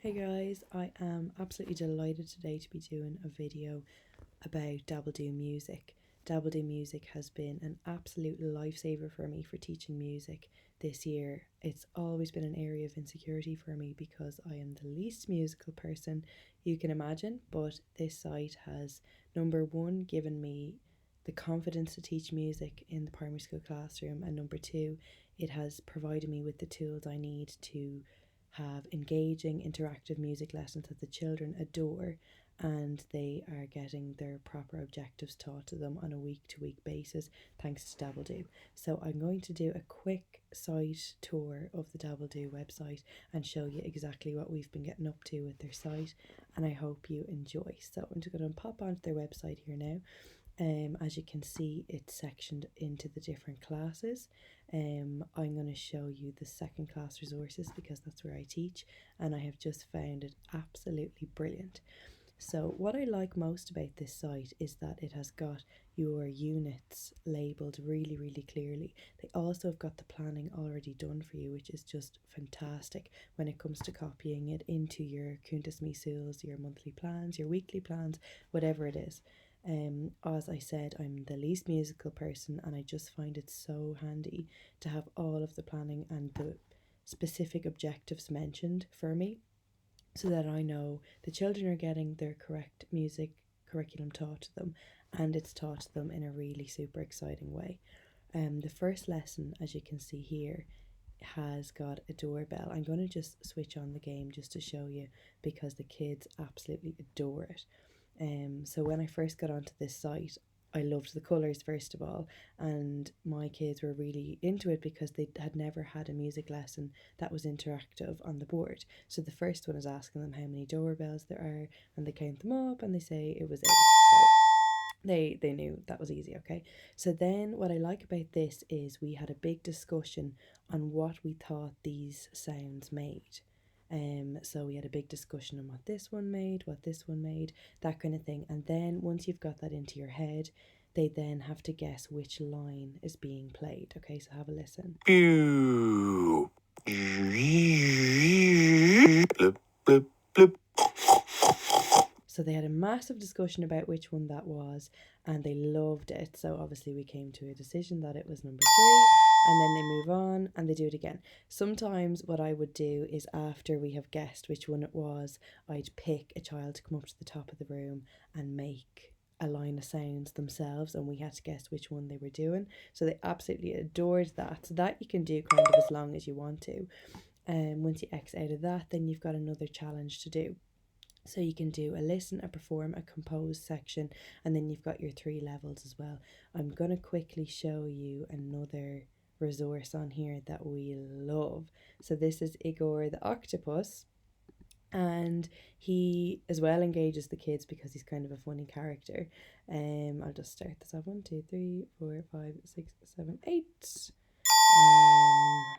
Hey guys, I am absolutely delighted today to be doing a video about Dabbledoo Music. Dabbledoo Music has been an absolute lifesaver for me for teaching music this year. It's always been an area of insecurity for me because I am the least musical person you can imagine, but this site has, number one, given me the confidence to teach music in the primary school classroom, and number two, it has provided me with the tools I need to have engaging interactive music lessons that the children adore, and they are getting their proper objectives taught to them on a week-to-week basis thanks to Dabbledoo. So I'm going to do a quick site tour of the Dabbledoo website and show you exactly what we've been getting up to with their site, and I hope you enjoy. So I'm just going to pop onto their website here now. As you can see, it's sectioned into the different classes. I'm going to show you the second class resources because that's where I teach, and I have just found it absolutely brilliant. So what I like most about this site is that it has got your units labelled really, really clearly. They also have got the planning already done for you, which is just fantastic when it comes to copying it into your Kuntas Misuls, your monthly plans, your weekly plans, whatever it is. As I said, I'm the least musical person, and I just find it so handy to have all of the planning and the specific objectives mentioned for me, so that I know the children are getting their correct music curriculum taught to them, and it's taught to them in a really super exciting way. The first lesson, as you can see here, has got a doorbell. I'm going to just switch on the game just to show you because the kids absolutely adore it. So when I first got onto this site, I loved the colours first of all, and my kids were really into it because they had never had a music lesson that was interactive on the board. So the first one is asking them how many doorbells there are, and they count them up and they say it was 8. So they knew that was easy. Okay, so then what I like about this is we had a big discussion on what we thought these sounds made. So we had a big discussion on what this one made, what this one made, that kind of thing. And then once you've got that into your head, they then have to guess which line is being played. Okay, so have a listen. So they had a massive discussion about which one that was, and they loved it. So obviously we came to a decision that it was number 3, and then they move on and they do it again. Sometimes what I would do is, after we have guessed which one it was, I'd pick a child to come up to the top of the room and make a line of sounds themselves, and we had to guess which one they were doing. So they absolutely adored that. So that you can do kind of as long as you want to. Once you X out of that, then you've got another challenge to do. So you can do a listen, a perform, a compose section, and then you've got your 3 levels as well. I'm going to quickly show you another resource on here that we love. So this is Igor the octopus, and he as well engages the kids because he's kind of a funny character. I'll just start this off. 1, 2, 3, 4, 5, 6, 7, 8.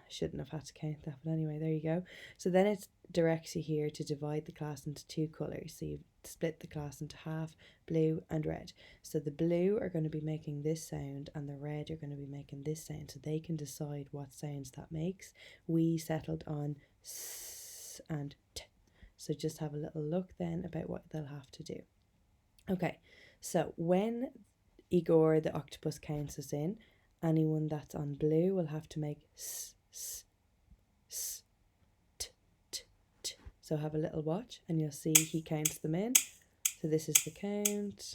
Shouldn't have had to count that, but anyway, there you go. So then it directs you here to divide the class into 2 colours. So you split the class into half, blue and red. So the blue are going to be making this sound and the red are going to be making this sound, so they can decide what sounds that makes. We settled on s and t. So just have a little look then about what they'll have to do. Okay, so when Igor the octopus counts us in, anyone that's on blue will have to make s, s, s, t, t, t. So have a little watch and you'll see he counts them in. So this is the count,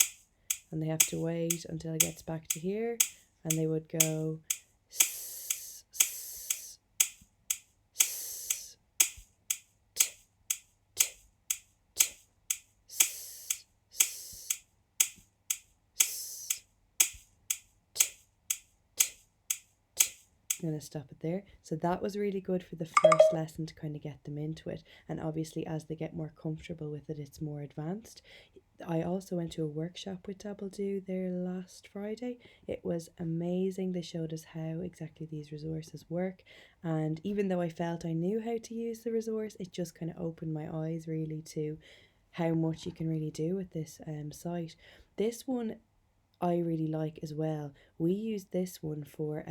and they have to wait until it gets back to here, and they would go s, s, s, t, t, t, s, s, s, I'm going to stop it there. So that was really good for the first lesson to kind of get them into it, and obviously as they get more comfortable with it, it's more advanced. I also went to a workshop with Dabbledoo there last Friday. It was amazing. They showed us how exactly these resources work, and even though I felt I knew how to use the resource, it just kind of opened my eyes really to how much you can really do with this site. This one I really like as well. We used this one for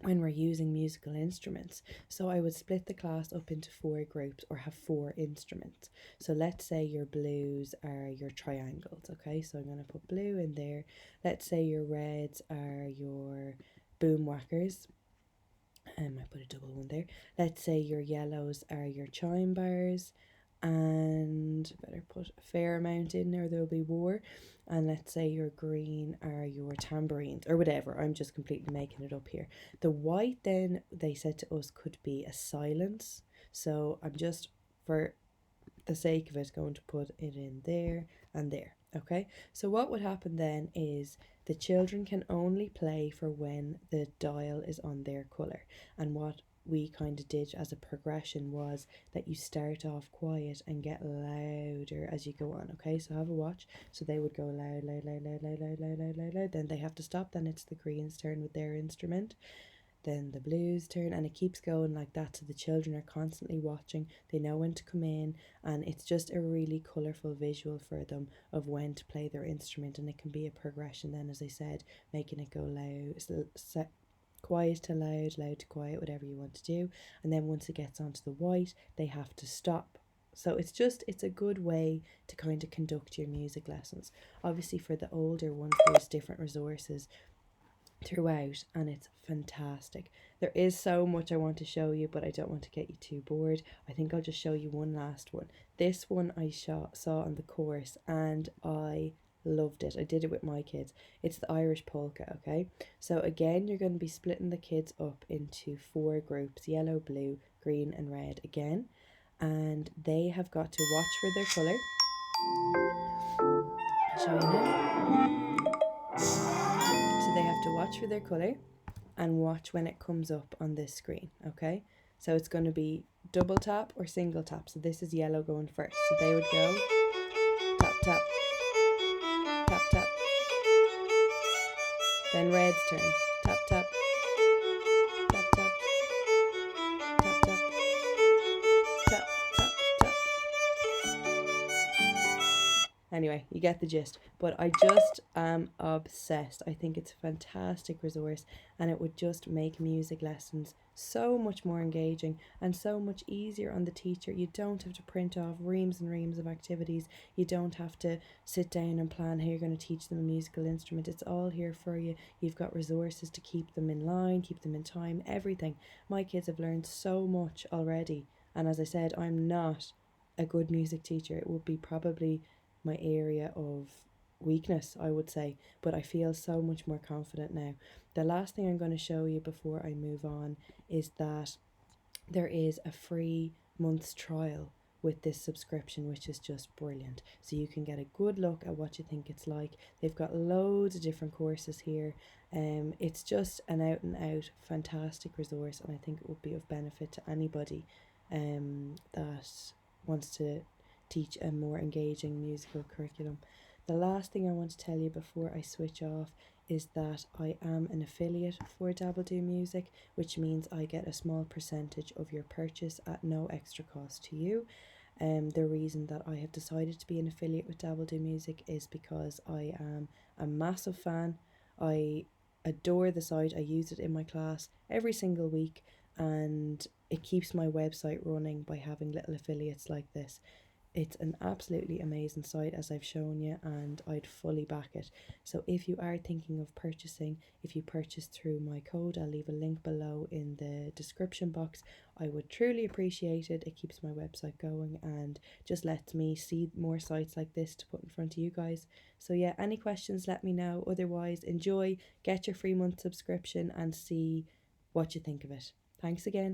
when we're using musical instruments. So I would split the class up into 4 groups or have 4 instruments. So let's say your blues are your triangles, okay? So I'm going to put blue in there. Let's say your reds are your boom whackers. I put a double one there. Let's say your yellows are your chime bars, and better put a fair amount in or there'll be war. And let's say your green are your tambourines or whatever. I'm just completely making it up here. The white then, they said to us, could be a silence. So I'm just, for the sake of it, going to put it in there and there. Okay, so what would happen then is the children can only play for when the dial is on their colour. And what we kind of did as a progression was that you start off quiet and get louder as you go on. Okay, so have a watch. So they would go loud, loud, loud, loud, loud, loud, loud, loud, loud, loud. Then they have to stop. Then it's the green's turn with their instrument. Then the blues turn, and it keeps going like that. So the children are constantly watching. They know when to come in, and it's just a really colourful visual for them of when to play their instrument. And it can be a progression then, as I said, making it go loud, quiet to loud, loud to quiet, whatever you want to do. And then once it gets onto the white, they have to stop. So it's a good way to kind of conduct your music lessons. Obviously for the older ones, there's different resources throughout, and it's fantastic. There is so much I want to show you, but I don't want to get you too bored. I think I'll just show you one last one. This one I saw on the course, and I loved it. I did it with my kids. It's the Irish polka. Okay, so again, you're going to be splitting the kids up into 4 groups: yellow, blue, green and red again, and they have got to watch for their colour. I'll show you now. So they have to watch for their colour and watch when it comes up on this screen. Okay, so it's going to be double tap or single tap. So this is yellow going first, so they would go tap tap tap tap. Then red's turn, tap tap tap tap tap tap tap tap tap. Anyway, you get the gist. But I just am obsessed. I think it's a fantastic resource, and it would just make music lessons so much more engaging and so much easier on the teacher. You don't have to print off reams and reams of activities. You don't have to sit down and plan how you're going to teach them a musical instrument. It's all here for you. You've got resources to keep them in line, keep them in time, everything. My kids have learned so much already. And as I said, I'm not a good music teacher. It would be probably my area of weakness, I would say, but I feel so much more confident now. The last thing I'm going to show you before I move on is that there is a free month's trial with this subscription, which is just brilliant. So you can get a good look at what you think it's like. They've got loads of different courses here. It's just an out and out fantastic resource, and I think it would be of benefit to anybody that wants to teach a more engaging musical curriculum. The last thing I want to tell you before I switch off is that I am an affiliate for Dabbledoomusic, which means I get a small percentage of your purchase at no extra cost to you. The reason that I have decided to be an affiliate with Dabbledoomusic is because I am a massive fan. I adore the site. I use it in my class every single week, and it keeps my website running by having little affiliates like this. It's an absolutely amazing site, as I've shown you, and I'd fully back it. So if you are thinking of purchasing, if you purchase through my code, I'll leave a link below in the description box. I would truly appreciate it. It keeps my website going and just lets me see more sites like this to put in front of you guys. So yeah, any questions, let me know. Otherwise, enjoy, get your free month subscription and see what you think of it. Thanks again.